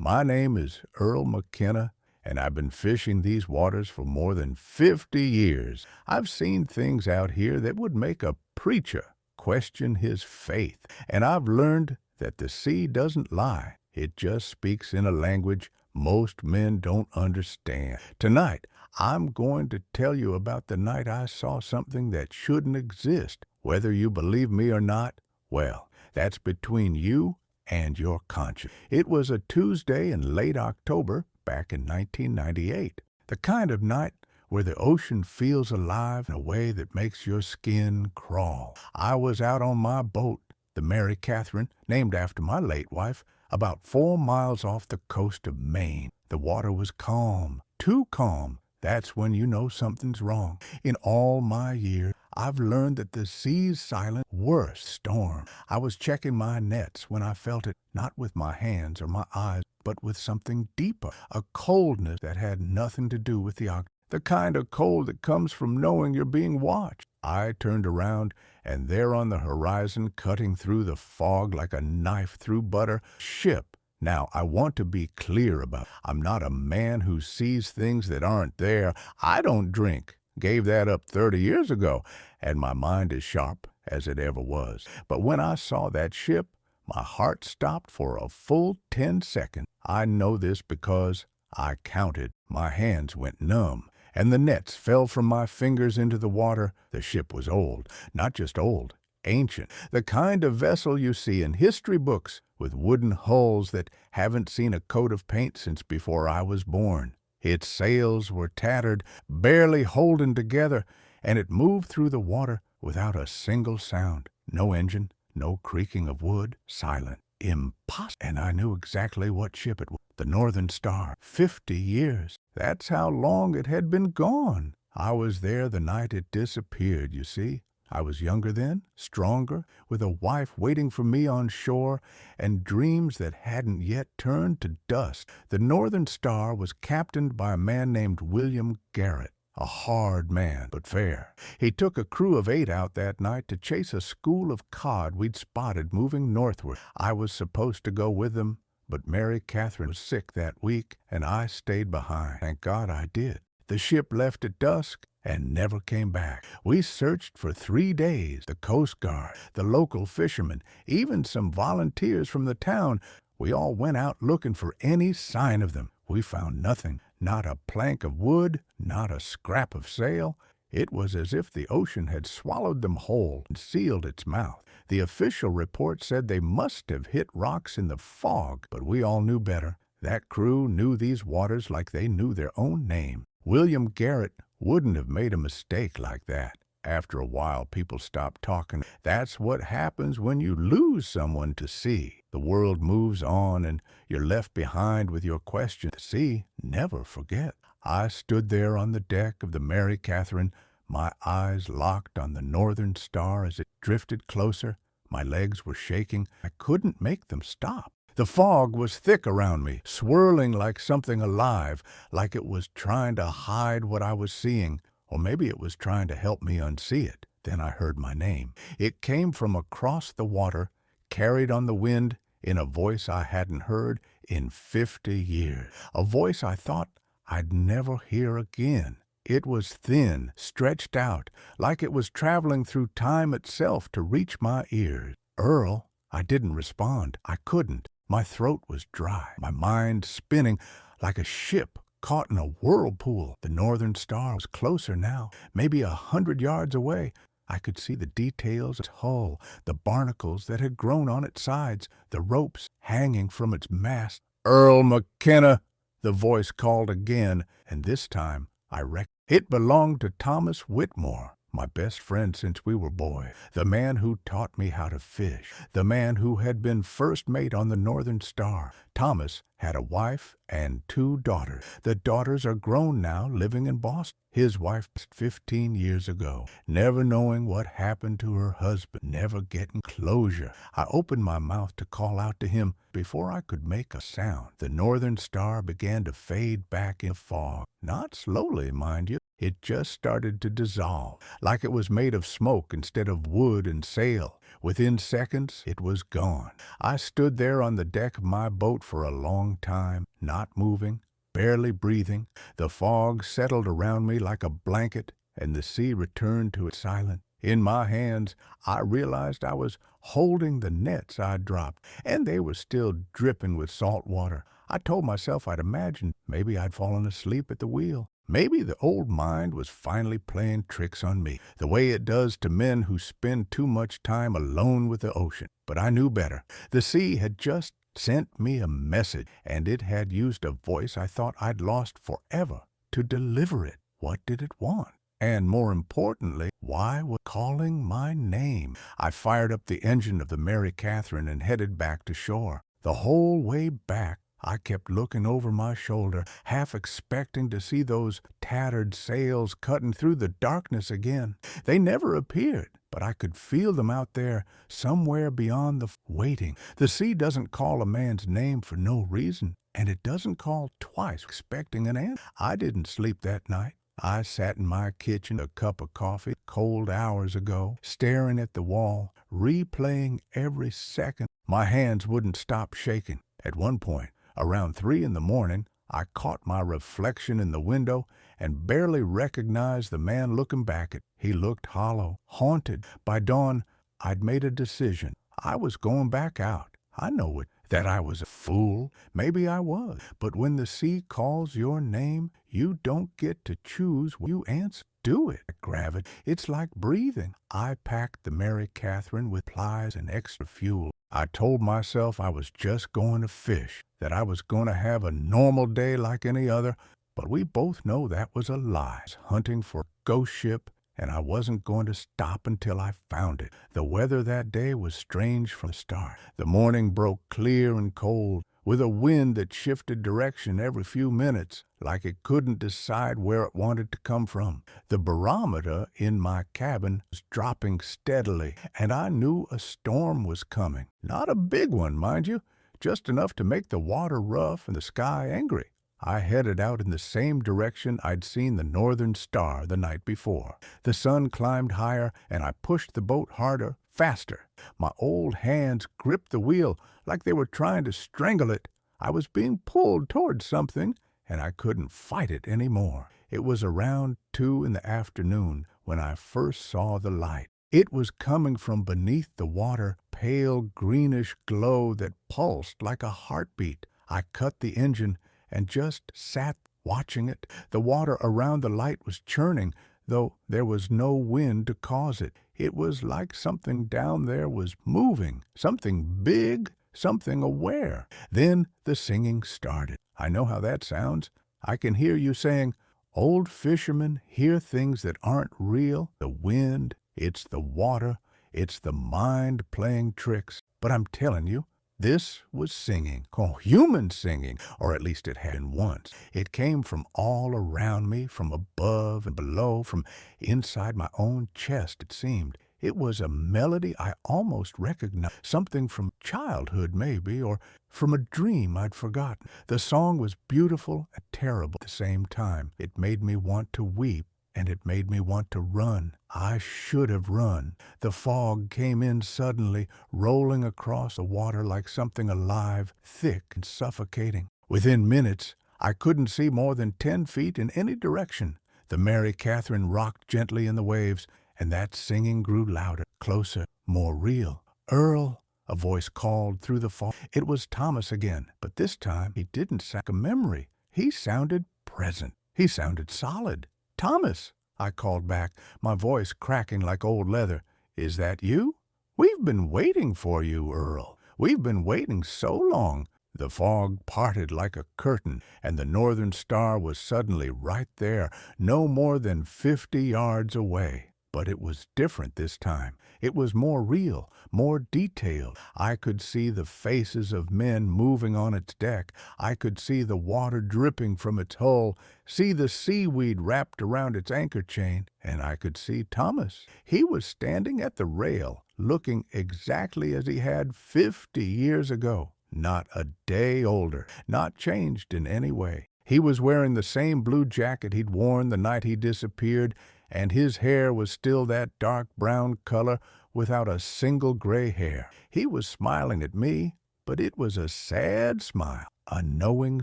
My name is Earl McKenna, and I've been fishing these waters for more than 50 years. I've seen things out here that would make a preacher question his faith, and I've learned that the sea doesn't lie. It just speaks in a language most men don't understand. Tonight, I'm going to tell you about the night I saw something that shouldn't exist. Whether you believe me or not, well, that's between you and your conscience. It was a Tuesday in late October back in 1998. The kind of night where the ocean feels alive in a way that makes your skin crawl. I was out on my boat, the Mary Catherine, named after my late wife, about 4 miles off the coast of Maine. The water was calm, too calm. That's when you know something's wrong. In all my years, I've learned that the sea's silent worst storm. I was checking my nets when I felt it, not with my hands or my eyes, but with something deeper, a coldness that had nothing to do with the kind of cold that comes from knowing you're being watched. I turned around, and there on the horizon, cutting through the fog like a knife through butter, ship. Now, I want to be clear about it. I'm not a man who sees things that aren't there. I don't drink. Gave that up 30 years ago, and my mind is sharp as it ever was. But when I saw that ship, my heart stopped for a full 10 seconds. I know this because I counted. My hands went numb, and the nets fell from my fingers into the water. The ship was old, not just old, ancient, the kind of vessel you see in history books with wooden hulls that haven't seen a coat of paint since before I was born. Its sails were tattered, barely holding together, and it moved through the water without a single sound. No engine, no creaking of wood, silent. Impossible. And I knew exactly what ship it was. The Northern Star. 50 years. That's how long it had been gone. I was there the night it disappeared, you see. I was younger then, stronger, with a wife waiting for me on shore, and dreams that hadn't yet turned to dust. The Northern Star was captained by a man named William Garrett, a hard man, but fair. He took a crew of 8 out that night to chase a school of cod we'd spotted moving northward. I was supposed to go with them, but Mary Catherine was sick that week, and I stayed behind. Thank God I did. The ship left at dusk and never came back. We searched for 3 days. The Coast Guard, the local fishermen, even some volunteers from the town. We all went out looking for any sign of them. We found nothing. Not a plank of wood, not a scrap of sail. It was as if the ocean had swallowed them whole and sealed its mouth. The official report said they must have hit rocks in the fog, but we all knew better. That crew knew these waters like they knew their own name. William Garrett wouldn't have made a mistake like that. After a while, people stopped talking. That's what happens when you lose someone to sea. The world moves on, and you're left behind with your question. The sea never forget. I stood there on the deck of the Mary Catherine, my eyes locked on the Northern Star as it drifted closer. My legs were shaking. I couldn't make them stop. The fog was thick around me, swirling like something alive, like it was trying to hide what I was seeing, or maybe it was trying to help me unsee it. Then I heard my name. It came from across the water, carried on the wind, in a voice I hadn't heard in 50 years, a voice I thought I'd never hear again. It was thin, stretched out, like it was traveling through time itself to reach my ears. Earl, I didn't respond. I couldn't. My throat was dry, my mind spinning like a ship caught in a whirlpool. The Northern Star was closer now, maybe 100 yards away. I could see the details of its hull, the barnacles that had grown on its sides, the ropes hanging from its mast. "Earl McKenna," the voice called again, and this time I reckoned. It belonged to Thomas Whitmore, my best friend since we were boys, the man who taught me how to fish, the man who had been first mate on the Northern Star. Thomas had a wife and 2 daughters. The daughters are grown now, living in Boston. His wife passed 15 years ago, never knowing what happened to her husband, never getting closure. I opened my mouth to call out to him before I could make a sound. The Northern Star began to fade back in fog. Not slowly, mind you. It just started to dissolve, like it was made of smoke instead of wood and sail. Within seconds, it was gone. I stood there on the deck of my boat for a long time, not moving, barely breathing. The fog settled around me like a blanket, and the sea returned to its silence. In my hands, I realized I was holding the nets I'd dropped, and they were still dripping with salt water. I told myself I'd imagined maybe I'd fallen asleep at the wheel. Maybe the old mind was finally playing tricks on me, the way it does to men who spend too much time alone with the ocean. But I knew better. The sea had just sent me a message, and it had used a voice I thought I'd lost forever to deliver it. What did it want? And more importantly, why was it calling my name? I fired up the engine of the Mary Catherine and headed back to shore. The whole way back, I kept looking over my shoulder, half expecting to see those tattered sails cutting through the darkness again. They never appeared, but I could feel them out there, somewhere beyond the waiting. The sea doesn't call a man's name for no reason, and it doesn't call twice expecting an answer. I didn't sleep that night. I sat in my kitchen, a cup of coffee, cold hours ago, staring at the wall, replaying every second. My hands wouldn't stop shaking. At one point, around 3 in the morning, I caught my reflection in the window and barely recognized the man looking back at me. He looked hollow, haunted. By dawn, I'd made a decision. I was going back out. I know it. That I was a fool. Maybe I was. But when the sea calls your name, you don't get to choose what you answer. Do it. Gravity. It's like breathing. I packed the Mary Catherine with supplies and extra fuel. I told myself I was just going to fish, that I was going to have a normal day like any other, but we both know that was a lie. I was hunting for a ghost ship, and I wasn't going to stop until I found it. The weather that day was strange from the start. The morning broke clear and cold, with a wind that shifted direction every few minutes, like it couldn't decide where it wanted to come from. The barometer in my cabin was dropping steadily, and I knew a storm was coming. Not a big one, mind you, just enough to make the water rough and the sky angry. I headed out in the same direction I'd seen the northern star the night before. The sun climbed higher, and I pushed the boat harder, faster. My old hands gripped the wheel like they were trying to strangle it. I was being pulled towards something, and I couldn't fight it anymore. It was around 2 in the afternoon when I first saw the light. It was coming from beneath the water, pale greenish glow that pulsed like a heartbeat. I cut the engine and just sat watching it. The water around the light was churning, though there was no wind to cause it. It was like something down there was moving, something big, something aware. Then the singing started. I know how that sounds. I can hear you saying, "Old fishermen hear things that aren't real. The wind, it's the water, it's the mind playing tricks." But I'm telling you, this was singing, human singing, or at least it had been once. It came from all around me, from above and below, from inside my own chest, it seemed. It was a melody I almost recognized, something from childhood maybe, or from a dream I'd forgotten. The song was beautiful and terrible at the same time. It made me want to weep, and it made me want to run. I should have run. The fog came in suddenly, rolling across the water like something alive, thick and suffocating. Within minutes, I couldn't see more than 10 feet in any direction. The Mary Catherine rocked gently in the waves, and that singing grew louder, closer, more real. "Earl," a voice called through the fog. It was Thomas again, but this time he didn't sound like a memory. He sounded present. He sounded solid. "Thomas," I called back, my voice cracking like old leather. "Is that you? We've been waiting for you, Earl. We've been waiting so long." The fog parted like a curtain, and the northern star was suddenly right there, no more than 50 yards away. But it was different this time. It was more real, more detailed. I could see the faces of men moving on its deck. I could see the water dripping from its hull, see the seaweed wrapped around its anchor chain, and I could see Thomas. He was standing at the rail, looking exactly as he had 50 years ago. Not a day older, not changed in any way. He was wearing the same blue jacket he'd worn the night he disappeared, and his hair was still that dark brown color without a single gray hair. He was smiling at me, but it was a sad smile, a knowing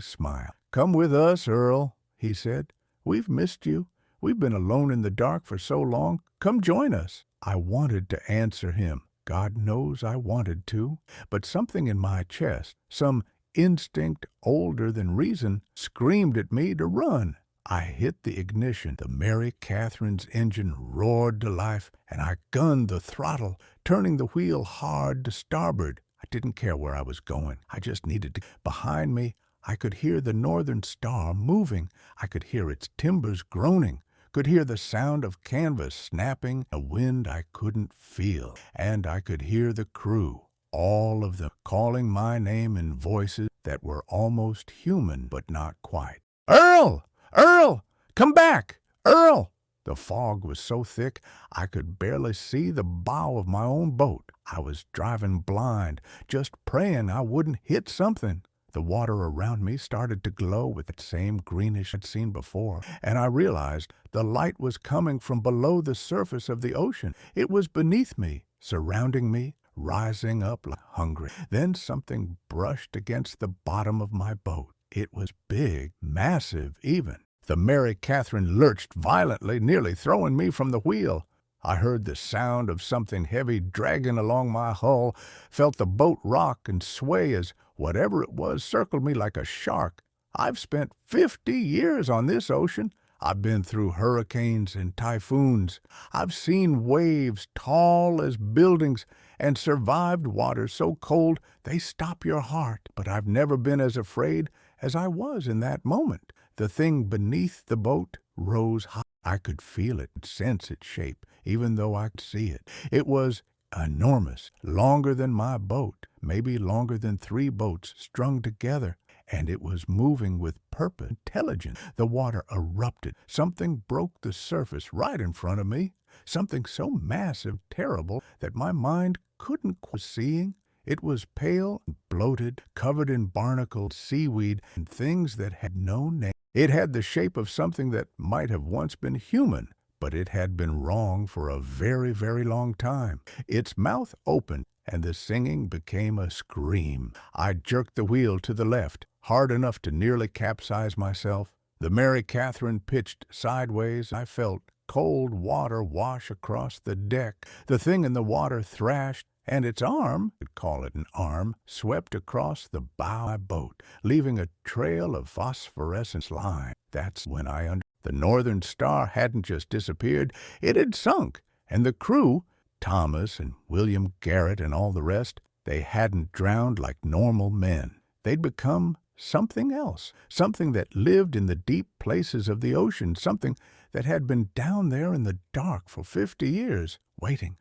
smile. "Come with us, Earl," he said. "We've missed you. We've been alone in the dark for so long. Come join us." I wanted to answer him. God knows I wanted to. But something in my chest, some instinct older than reason, screamed at me to run. I hit the ignition. The Mary Catherine's engine roared to life, and I gunned the throttle, turning the wheel hard to starboard. I didn't care where I was going. I just needed to. Behind me, I could hear the Northern Star moving. I could hear its timbers groaning, could hear the sound of canvas snapping, a wind I couldn't feel, and I could hear the crew, all of them, calling my name in voices that were almost human but not quite. "Earl! Earl! Come back! Earl!" The fog was so thick I could barely see the bow of my own boat. I was driving blind, just praying I wouldn't hit something. The water around me started to glow with that same greenish I'd seen before, and I realized the light was coming from below the surface of the ocean. It was beneath me, surrounding me, rising up like hungry. Then something brushed against the bottom of my boat. It was big, massive even. The Mary Catherine lurched violently, nearly throwing me from the wheel. I heard the sound of something heavy dragging along my hull, felt the boat rock and sway as whatever it was circled me like a shark. I've spent 50 years on this ocean. I've been through hurricanes and typhoons. I've seen waves tall as buildings and survived waters so cold they stop your heart. But I've never been as afraid as I was in that moment. The thing beneath the boat rose high. I could feel it, sense its shape, even though I could see it. It was enormous, longer than my boat, maybe longer than 3 boats strung together, and it was moving with purpose, intelligence. The water erupted. Something broke the surface right in front of me, something so massive, terrible, that my mind couldn't quite seeing. It was pale and bloated, covered in barnacled seaweed and things that had no name. It had the shape of something that might have once been human, but it had been wrong for a very, very long time. Its mouth opened, and the singing became a scream. I jerked the wheel to the left, hard enough to nearly capsize myself. The Mary Catherine pitched sideways. I felt cold water wash across the deck. The thing in the water thrashed, and its arm, I'd call it an arm, swept across the bow of my boat, leaving a trail of phosphorescent line. That's when I understood. The Northern Star hadn't just disappeared, it had sunk, and the crew, Thomas and William Garrett and all the rest, they hadn't drowned like normal men. They'd become something else, something that lived in the deep places of the ocean, something that had been down there in the dark for 50 years, waiting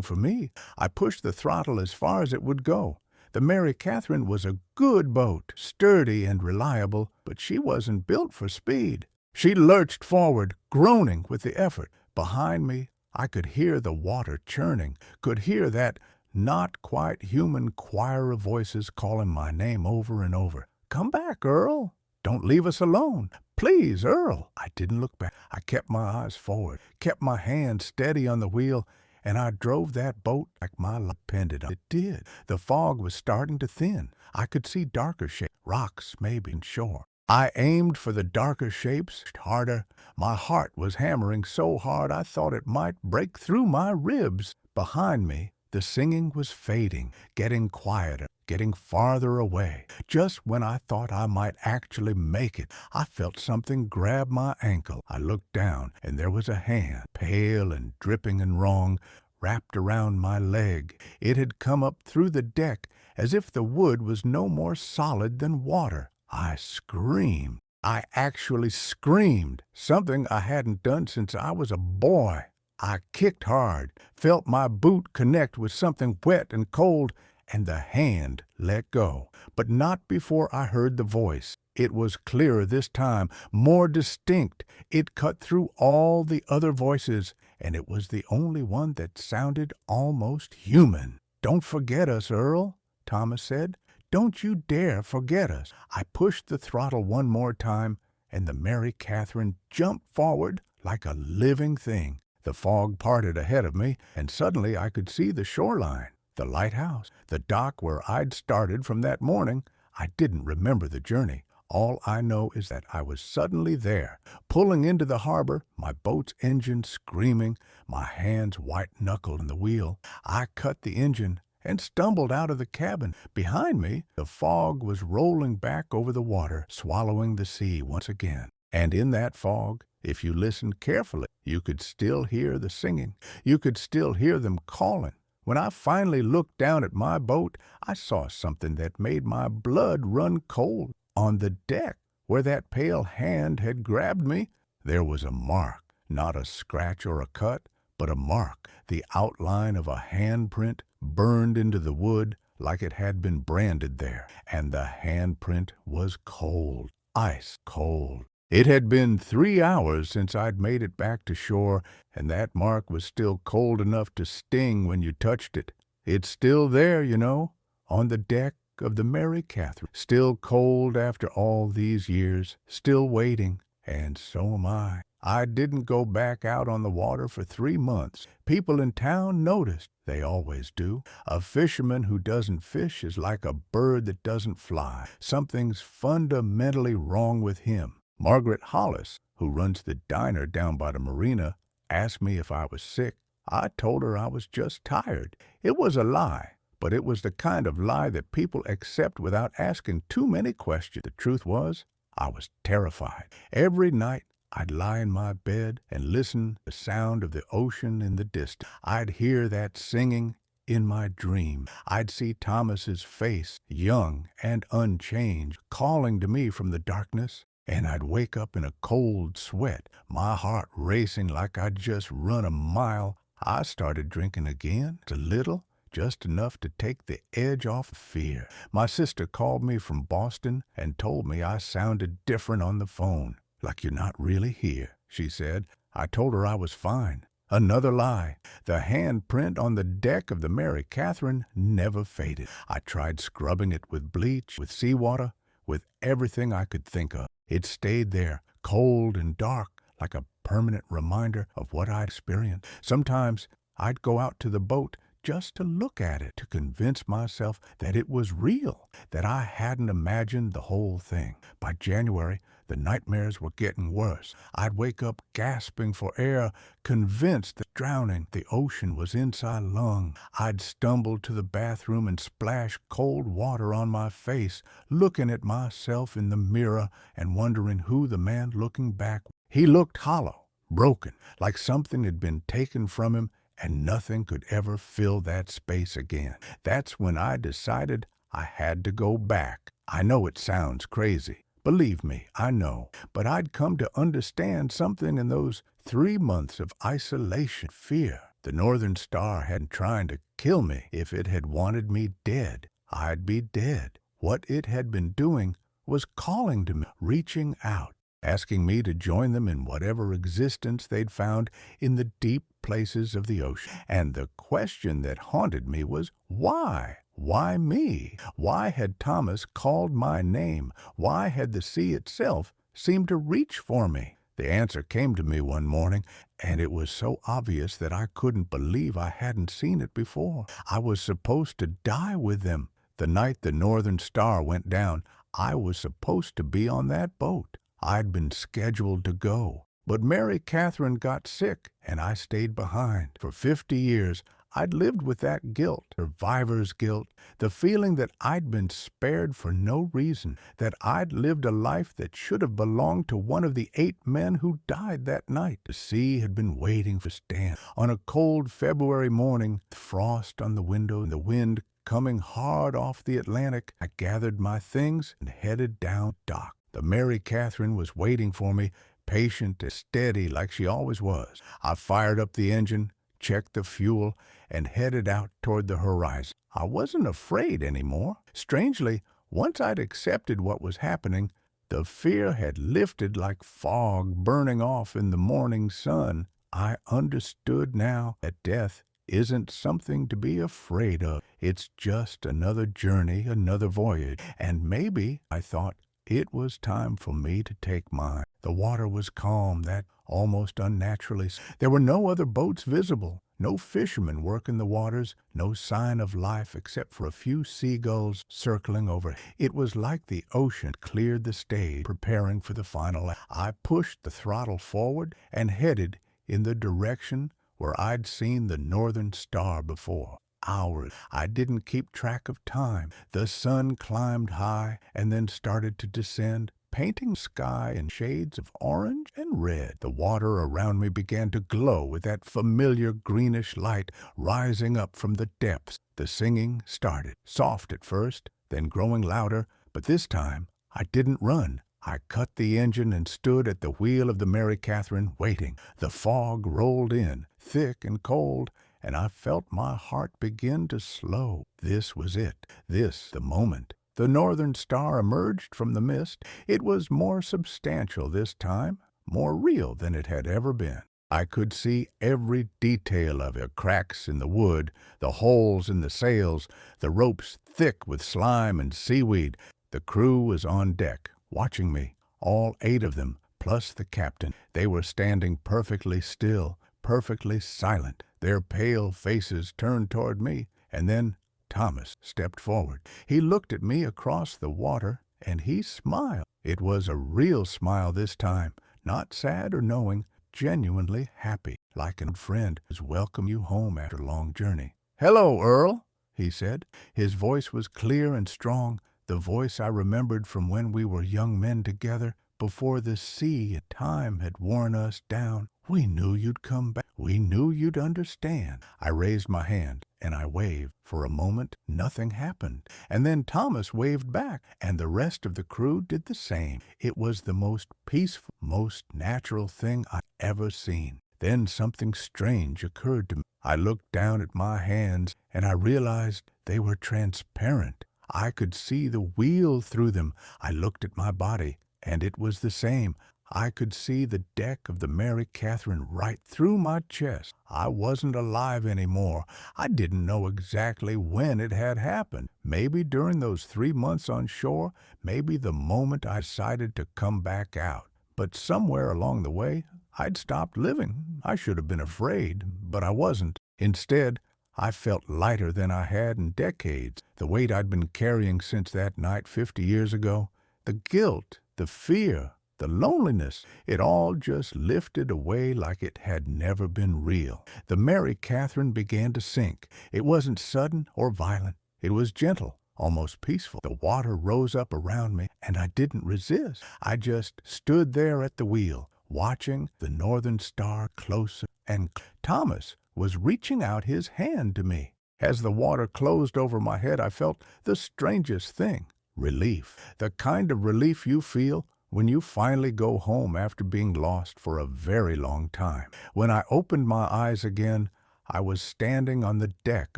for me. I pushed the throttle as far as it would go. The Mary Catherine was a good boat, sturdy and reliable, but she wasn't built for speed. She lurched forward, groaning with the effort. Behind me, I could hear the water churning, could hear that not quite human choir of voices calling my name over and over. "Come back, Earl. Don't leave us alone. Please, Earl." I didn't look back. I kept my eyes forward, kept my hand steady on the wheel, and I drove that boat like my life depended on it. It did. The fog was starting to thin. I could see darker shapes, rocks maybe, and shore. I aimed for the darker shapes, harder. My heart was hammering so hard I thought it might break through my ribs. Behind me, the singing was fading, getting quieter, getting farther away. Just when I thought I might actually make it, I felt something grab my ankle. I looked down, and there was a hand, pale and dripping and wrong, wrapped around my leg. It had come up through the deck as if the wood was no more solid than water. I screamed. I actually screamed, something I hadn't done since I was a boy. I kicked hard, felt my boot connect with something wet and cold, and the hand let go. But not before I heard the voice. It was clearer this time, more distinct. It cut through all the other voices, and it was the only one that sounded almost human. "Don't forget us, Earl," Thomas said. "Don't you dare forget us." I pushed the throttle one more time, and the Mary Catherine jumped forward like a living thing. The fog parted ahead of me, and suddenly I could see the shoreline, the lighthouse, the dock where I'd started from that morning. I didn't remember the journey. All I know is that I was suddenly there, pulling into the harbor, my boat's engine screaming, my hands white-knuckled in the wheel. I cut the engine and stumbled out of the cabin. Behind me, the fog was rolling back over the water, swallowing the sea once again. And in that fog, if you listened carefully, you could still hear the singing. You could still hear them calling. When I finally looked down at my boat, I saw something that made my blood run cold. On the deck, where that pale hand had grabbed me, there was a mark, not a scratch or a cut, but a mark, the outline of a handprint burned into the wood like it had been branded there, and the handprint was cold, ice cold. It had been 3 hours since I'd made it back to shore, and that mark was still cold enough to sting when you touched it. It's still there, you know, on the deck of the Mary Catherine, still cold after all these years, still waiting, and so am I. I didn't go back out on the water for 3 months. People in town noticed. They always do. A fisherman who doesn't fish is like a bird that doesn't fly. Something's fundamentally wrong with him. Margaret Hollis, who runs the diner down by the marina, asked me if I was sick. I told her I was just tired. It was a lie, but it was the kind of lie that people accept without asking too many questions. The truth was, I was terrified. Every night, I'd lie in my bed and listen to the sound of the ocean in the distance. I'd hear that singing in my dream. I'd see Thomas's face, young and unchanged, calling to me from the darkness, and I'd wake up in a cold sweat, my heart racing like I'd just run a mile. I started drinking again, a little, just enough to take the edge off of fear. My sister called me from Boston and told me I sounded different on the phone. Like you're not really here, she said. I told her I was fine. Another lie. The handprint on the deck of the Mary Catherine never faded. I tried scrubbing it with bleach, with seawater, with everything I could think of. It stayed there, cold and dark, like a permanent reminder of what I'd experienced. Sometimes I'd go out to the boat just to look at it, to convince myself that it was real, that I hadn't imagined the whole thing. By January, the nightmares were getting worse. I'd wake up gasping for air, convinced that drowning, the ocean was inside lungs. I'd stumble to the bathroom and splash cold water on my face, looking at myself in the mirror and wondering who the man looking back was. He looked hollow, broken, like something had been taken from him and nothing could ever fill that space again. That's when I decided I had to go back. I know it sounds crazy. Believe me, I know. But I'd come to understand something in those 3 months of isolation, fear. The Northern Star hadn't tried to kill me. If it had wanted me dead, I'd be dead. What it had been doing was calling to me, reaching out, asking me to join them in whatever existence they'd found in the deep places of the ocean. And the question that haunted me was, why? Why me? Why had Thomas called my name? Why had the sea itself seemed to reach for me? The answer came to me one morning, and it was so obvious that I couldn't believe I hadn't seen it before. I was supposed to die with them. The night the Northern Star went down, I was supposed to be on that boat. I'd been scheduled to go. But Mary Catherine got sick, and I stayed behind. For 50 years, I'd lived with that guilt, survivor's guilt, the feeling that I'd been spared for no reason, that I'd lived a life that should have belonged to one of the 8 men who died that night. The sea had been waiting for Stan. On a cold February morning, frost on the window and the wind coming hard off the Atlantic, I gathered my things and headed down dock. The Mary Catherine was waiting for me, patient and steady like she always was. I fired up the engine, checked the fuel, and headed out toward the horizon. I wasn't afraid anymore. Strangely, once I'd accepted what was happening, the fear had lifted like fog burning off in the morning sun. I understood now that death isn't something to be afraid of. It's just another journey, another voyage. And maybe, I thought, It was time for me to take mine. The water was calm, that almost unnaturally. There were no other boats visible, no fishermen working the waters, no sign of life except for a few seagulls circling over. It was like the ocean cleared the stage, preparing for the final act. I pushed the throttle forward and headed in the direction where I'd seen the Northern Star before. Hours. I didn't keep track of time. The sun climbed high and then started to descend, painting sky in shades of orange and red. The water around me began to glow with that familiar greenish light rising up from the depths. The singing started, soft at first, then growing louder, but this time I didn't run. I cut the engine and stood at the wheel of the Mary Catherine, waiting. The fog rolled in, thick and cold, and I felt my heart begin to slow. This was it. This, the moment. The Northern Star emerged from the mist. It was more substantial this time, more real than it had ever been. I could see every detail of it, the cracks in the wood, the holes in the sails, the ropes thick with slime and seaweed. The crew was on deck, watching me, all 8 of them, plus the captain. They were standing perfectly still, perfectly silent, their pale faces turned toward me, and then Thomas stepped forward. He looked at me across the water, and he smiled. It was a real smile this time, not sad or knowing, genuinely happy, like a friend who's welcome you home after a long journey. "Hello, Earl," he said. His voice was clear and strong, the voice I remembered from when we were young men together, before the sea and time had worn us down. "We knew you'd come back. We knew you'd understand." I raised my hand, and I waved. For a moment, nothing happened. And then Thomas waved back, and the rest of the crew did the same. It was the most peaceful, most natural thing I'd ever seen. Then something strange occurred to me. I looked down at my hands, and I realized they were transparent. I could see the wheel through them. I looked at my body, and it was the same. I could see the deck of the Mary Catherine right through my chest. I wasn't alive anymore. I didn't know exactly when it had happened. Maybe during those 3 months on shore, maybe the moment I decided to come back out. But somewhere along the way, I'd stopped living. I should have been afraid, but I wasn't. Instead, I felt lighter than I had in decades. The weight I'd been carrying since that night 50 years ago, the guilt, the fear, the loneliness, it all just lifted away like it had never been real. The Mary Catherine began to sink. It wasn't sudden or violent. It was gentle, almost peaceful. The water rose up around me, and I didn't resist. I just stood there at the wheel, watching the Northern Star closer, and Thomas was reaching out his hand to me. As the water closed over my head, I felt the strangest thing. Relief. The kind of relief you feel when you finally go home after being lost for a very long time. When I opened my eyes again, I was standing on the deck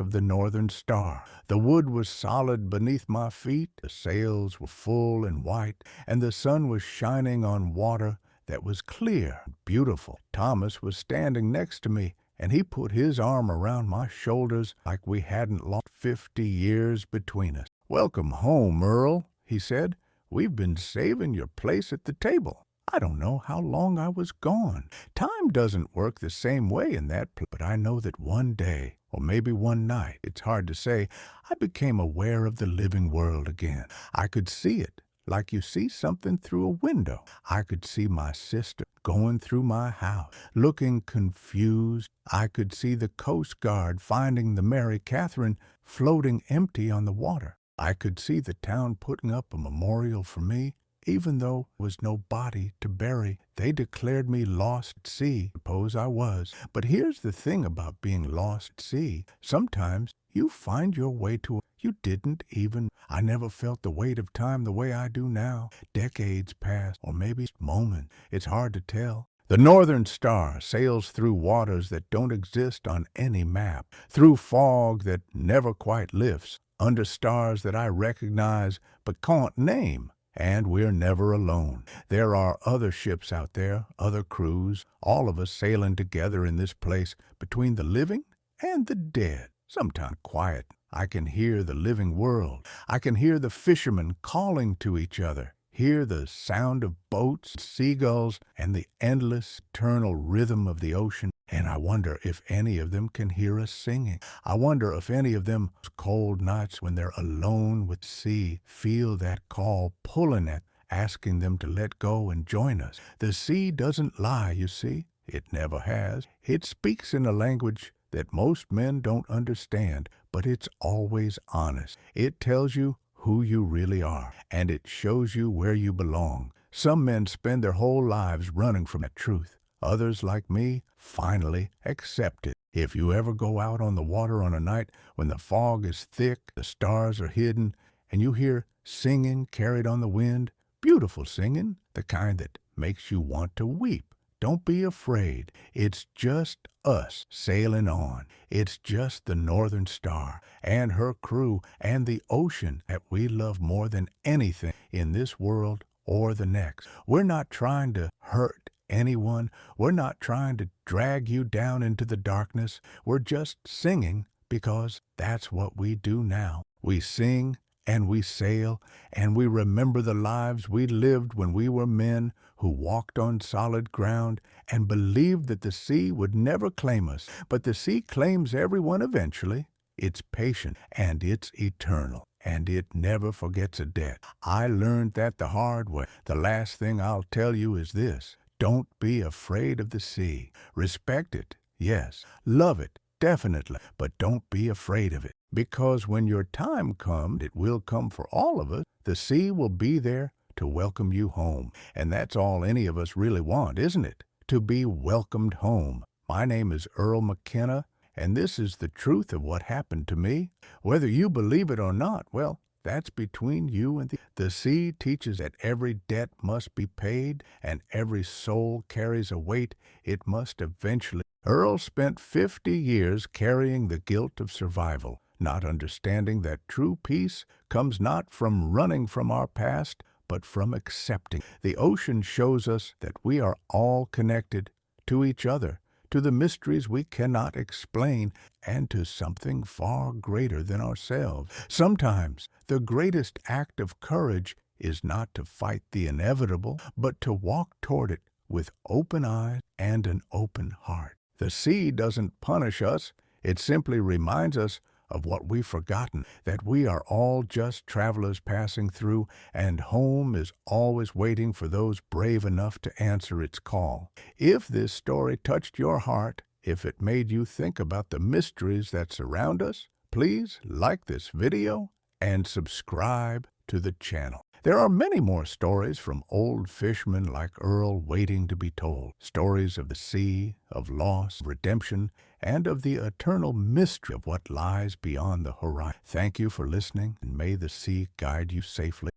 of the Northern Star. The wood was solid beneath my feet, the sails were full and white, and the sun was shining on water that was clear and beautiful. Thomas was standing next to me, and he put his arm around my shoulders like we hadn't lost 50 years between us. "Welcome home, Earl," he said. "We've been saving your place at the table." I don't know how long I was gone. Time doesn't work the same way in that place, but I know that one day, or maybe one night, it's hard to say, I became aware of the living world again. I could see it, like you see something through a window. I could see my sister going through my house, looking confused. I could see the Coast Guard finding the Mary Catherine floating empty on the water. I could see the town putting up a memorial for me, even though there was no body to bury. They declared me lost at sea. Suppose I was. But here's the thing about being lost at sea. Sometimes you find your way to it. You didn't even. I never felt the weight of time the way I do now. Decades passed, or maybe moments. It's hard to tell. The Northern Star sails through waters that don't exist on any map, through fog that never quite lifts, under stars that I recognize but can't name. And we're never alone. There are other ships out there, other crews, all of us sailing together in this place between the living and the dead. Sometimes quiet. I can hear the living world. I can hear the fishermen calling to each other. hear the sound of boats, seagulls, and the endless, eternal rhythm of the ocean. And I wonder if any of them can hear us singing. I wonder if any of them, cold nights when they're alone with the sea, feel that call pulling at, asking them to let go and join us. The sea doesn't lie, you see. It never has. It speaks in a language that most men don't understand, but it's always honest. It tells you who you really are, and it shows you where you belong. Some men spend their whole lives running from that truth. Others, like me, finally accept it. If you ever go out on the water on a night when the fog is thick, the stars are hidden, and you hear singing carried on the wind, beautiful singing, the kind that makes you want to weep, don't be afraid. It's just us sailing on. It's just the Northern Star and her crew and the ocean that we love more than anything in this world or the next. We're not trying to hurt anyone. We're not trying to drag you down into the darkness. We're just singing because that's what we do now. We sing and we sail, and we remember the lives we lived when we were men who walked on solid ground and believed that the sea would never claim us. But the sea claims everyone eventually. It's patient, and it's eternal, and it never forgets a debt. I learned that the hard way. The last thing I'll tell you is this: don't be afraid of the sea. Respect it, yes. Love it, definitely, but don't be afraid of it. Because when your time comes, it will come for all of us, the sea will be there to welcome you home. And that's all any of us really want, isn't it? To be welcomed home. My name is Earl McKenna, and this is the truth of what happened to me. Whether you believe it or not, well, that's between you and the sea teaches that every debt must be paid, and every soul carries a weight it must eventually. Earl spent 50 years carrying the guilt of survival, not understanding that true peace comes not from running from our past, but from accepting. The ocean shows us that we are all connected to each other, to the mysteries we cannot explain, and to something far greater than ourselves. Sometimes the greatest act of courage is not to fight the inevitable, but to walk toward it with open eyes and an open heart. The sea doesn't punish us. It simply reminds us of what we've forgotten, that we are all just travelers passing through, and home is always waiting for those brave enough to answer its call. If this story touched your heart, if it made you think about the mysteries that surround us, please like this video and subscribe to the channel. There are many more stories from old fishermen like Earl waiting to be told. Stories of the sea, of loss, redemption, and of the eternal mystery of what lies beyond the horizon. Thank you for listening, and may the sea guide you safely.